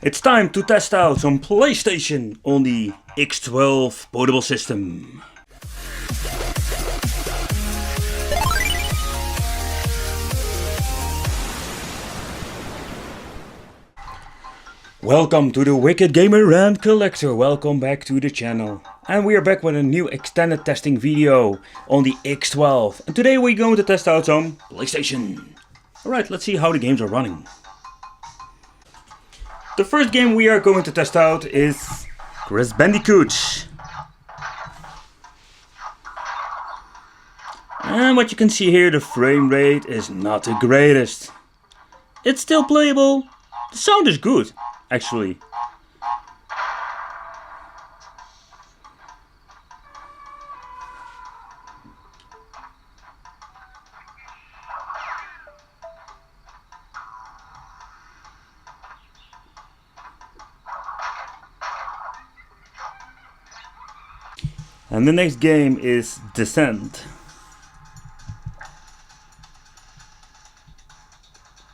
It's time to test out some PlayStation on the X12 portable system. Welcome to the Wicked Gamer and Collector, welcome back to the channel. And we are back with a new extended testing video on the X12. And today we're going to test out some PlayStation. Alright, let's see how the games are running. The first game we are going to test out is Bandicoot. And what you can see here, the frame rate is not the greatest. It's still playable. The sound is good, actually. And the next game is Descent.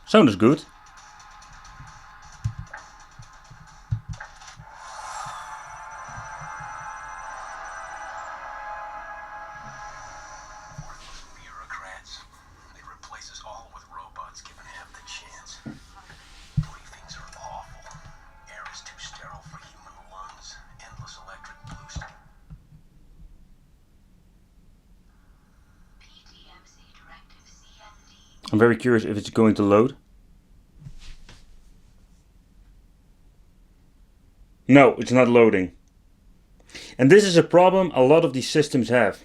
Sound is good. Bureaucrats. They replace us all with robots given half the chance. Briefings are awful. Air is too sterile for human lungs. Endless electric boost. I'm very curious if it's going to load. No, it's not loading. And this is a problem a lot of these systems have.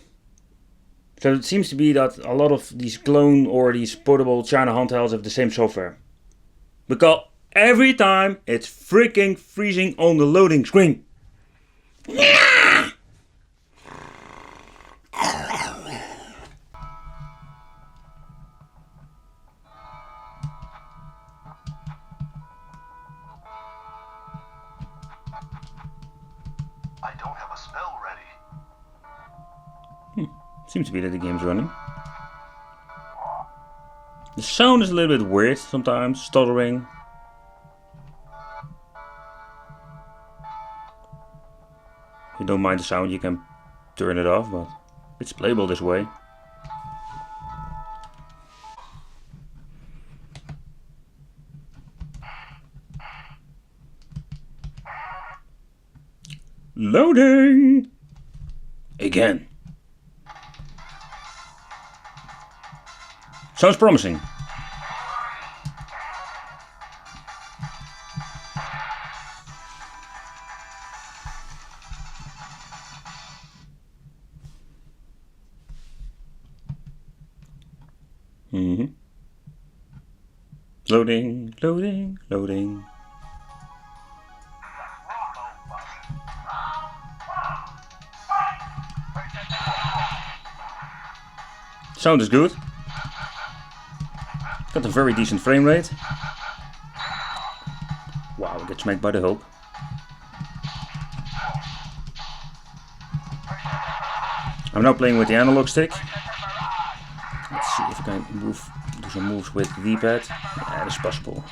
So it seems to be that a lot of these clone or these portable China handhelds have the same software. Because every time it's freaking freezing on the loading screen. I don't have a spell ready. Seems to be that the game's running. The sound is a little bit weird sometimes, stuttering. If you don't mind the sound, you can turn it off, but it's playable this way. Loading! Again. Sounds promising. Loading, loading, loading. Sound is good. Got a very decent frame rate. Wow, I get smacked by the hope. I'm now playing with the analog stick. Let's see if I can do some moves with the D-pad. Yeah, that's possible.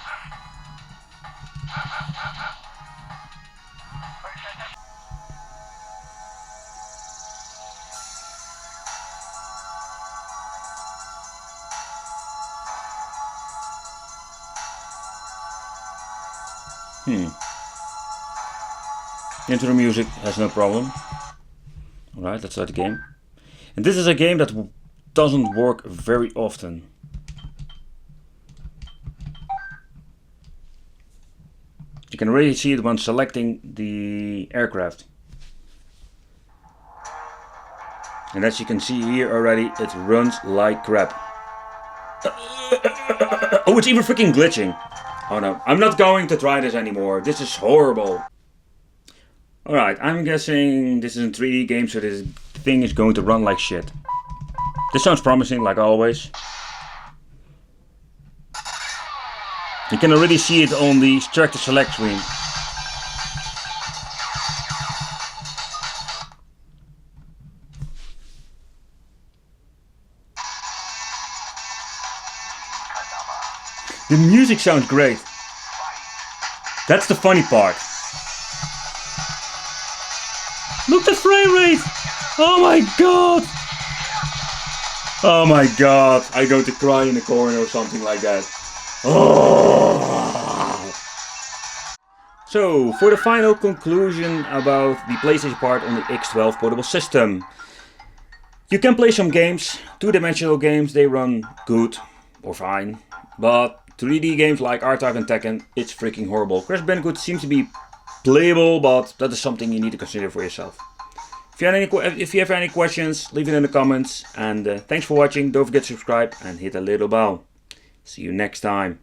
Intro music has no problem. Alright, let's start the game. And this is a game that doesn't work very often. You can really see it when selecting the aircraft. And as you can see here already, it runs like crap. Oh, it's even freaking glitching. Oh no, I'm not going to try this anymore. This is horrible. Alright, I'm guessing this is a 3D game, so this thing is going to run like shit. This sounds promising, like always. You can already see it on the Extract to Select screen. The music sounds great. That's the funny part. Look at the frame rate! Oh my god! Oh my god! I'm going to cry in the corner or something like that. Oh. So, for the final conclusion about the PlayStation part on the X12 portable system. You can play some games, two-dimensional games, they run good or fine. But 3D games like R-Type and Tekken, it's freaking horrible. Crash Bandicoot seems to be playable, but that is something you need to consider for yourself. If you have any questions, leave it in the comments. And thanks for watching. Don't forget to subscribe and hit the little bell. See you next time.